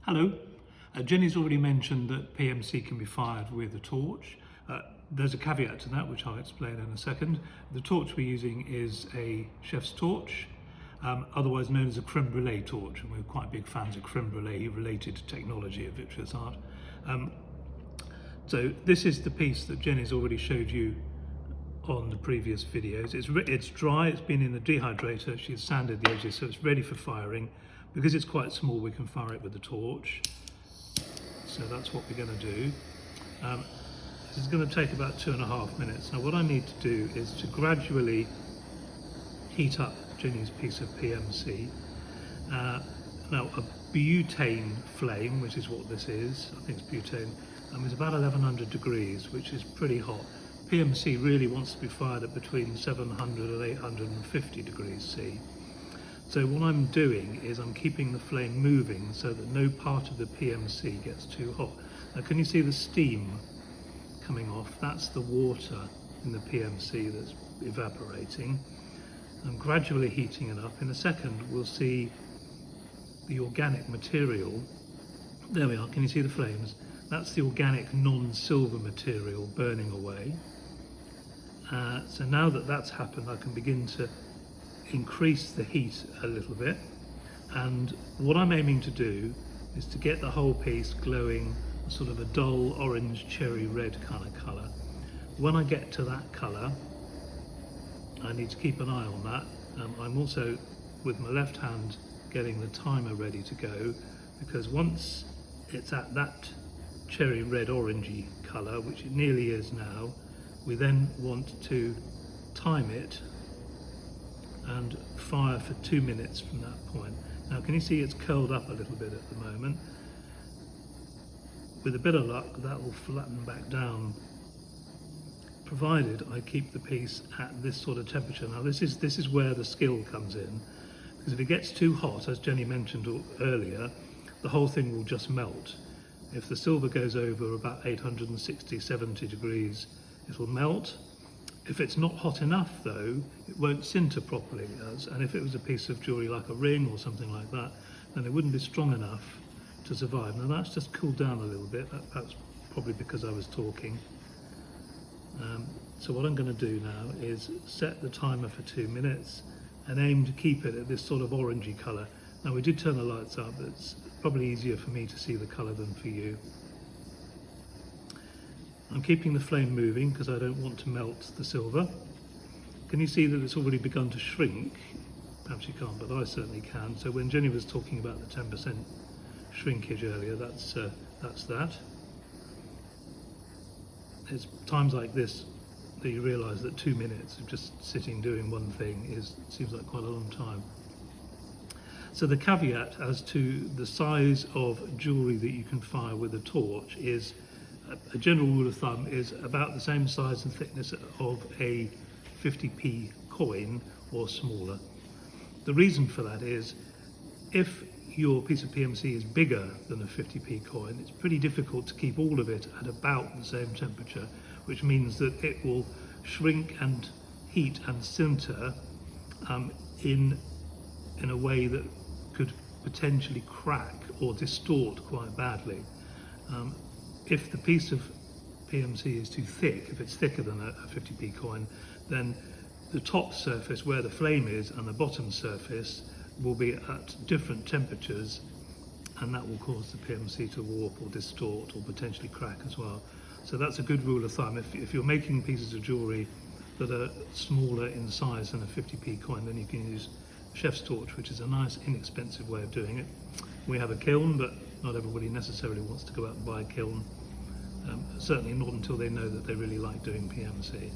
Hello. Jenny's already mentioned that PMC can be fired with a torch. There's a caveat to that, which I'll explain in a second. The torch we're using is a chef's torch, otherwise known as a creme brulee torch, and we're quite big fans of creme brulee related technology at Vitreous Art. So this is the piece that Jenny's already showed you on the previous videos. It's dry, it's been in the dehydrator, she's sanded the edges, so it's ready for firing. Because it's quite small, we can fire it with a torch. So that's what we're going to do. This is going to take about 2.5 minutes. Now what I need to do is to gradually heat up Jenny's piece of PMC. Now a butane flame, which is what this is, I think it's butane, is about 1100 degrees, which is pretty hot. PMC really wants to be fired at between 700 and 850 degrees C. So what I'm doing is I'm keeping the flame moving so that no part of the PMC gets too hot. Now can you see the steam coming off? That's the water in the PMC that's evaporating. I'm gradually heating it up. In a second we'll see the organic material. There we are, can you see the flames? That's the organic non-silver material burning away. So now that that's happened, I can begin to increase the heat a little bit, and what I'm aiming to do is to get the whole piece glowing sort of a dull orange cherry red kind of colour. When I get to that colour, I need to keep an eye on that. I'm also with my left hand getting the timer ready to go, because once it's at that cherry red orangey colour, which it nearly is now, we then want to time it and fire for 2 minutes from that point. Now can you see it's curled up a little bit at the moment? With a bit of luck that will flatten back down, provided I keep the piece at this sort of temperature. Now this is where the skill comes in, because if it gets too hot, as Jenny mentioned earlier, the whole thing will just melt. If the silver goes over about 860, 70 degrees, it will melt. If it's not hot enough though, it won't sinter properly as, and if it was a piece of jewellery like a ring or something like that, then it wouldn't be strong enough to survive. Now that's just cooled down a little bit, that's probably because I was talking. So what I'm going to do now is set the timer for 2 minutes and aim to keep it at this sort of orangey colour. Now we did turn the lights up, but it's probably easier for me to see the colour than for you. I'm keeping the flame moving because I don't want to melt the silver. Can you see that it's already begun to shrink? Perhaps you can't, but I certainly can. So when Jenny was talking about the 10% shrinkage earlier, that's that. It's times like this that you realise that 2 minutes of just sitting doing one thing seems like quite a long time. So the caveat as to the size of jewellery that you can fire with a torch is, a general rule of thumb is about the same size and thickness of a 50p coin or smaller. The reason for that is, if your piece of PMC is bigger than a 50p coin, it's pretty difficult to keep all of it at about the same temperature, which means that it will shrink and heat and sinter in a way that could potentially crack or distort quite badly. If the piece of PMC is too thick, if it's thicker than a 50p coin, then the top surface where the flame is and the bottom surface will be at different temperatures, and that will cause the PMC to warp or distort or potentially crack as well. So that's a good rule of thumb. If you're making pieces of jewellery that are smaller in size than a 50p coin, then you can use chef's torch, which is a nice inexpensive way of doing it. We have a kiln, but not everybody necessarily wants to go out and buy a kiln. Certainly not until they know that they really like doing PMC.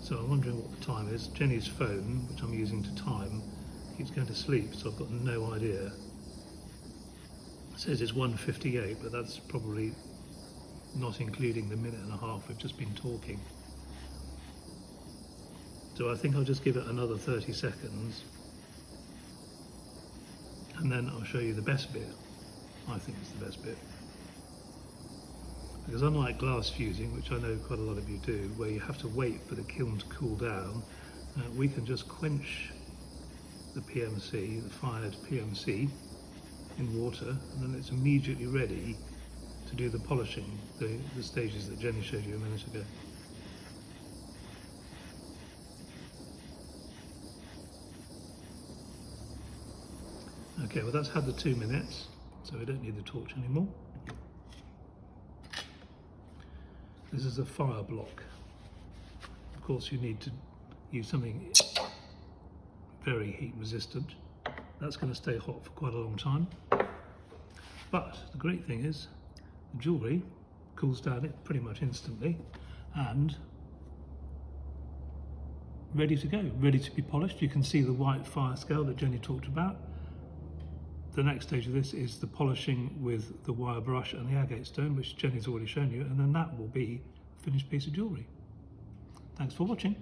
So I'm wondering what the time is. Jenny's phone, which I'm using to time, keeps going to sleep, so I've got no idea. It says it's 1:58, but that's probably not including the minute and a half we've just been talking. So I think I'll just give it another 30 seconds, and then I'll show you the best bit. I think it's the best bit. Because unlike glass fusing, which I know quite a lot of you do, where you have to wait for the kiln to cool down, we can just quench the PMC, the fired PMC, in water, and then it's immediately ready to do the polishing, the stages that Jenny showed you a minute ago. Okay, well that's had the 2 minutes, so we don't need the torch anymore. This is a fire block. Of course you need to use something very heat resistant. That's going to stay hot for quite a long time. But the great thing is the jewellery cools down it pretty much instantly and ready to go, ready to be polished. You can see the white fire scale that Jenny talked about. The next stage of this is the polishing with the wire brush and the agate stone, which Jenny's already shown you, and then that will be a finished piece of jewellery. Thanks for watching.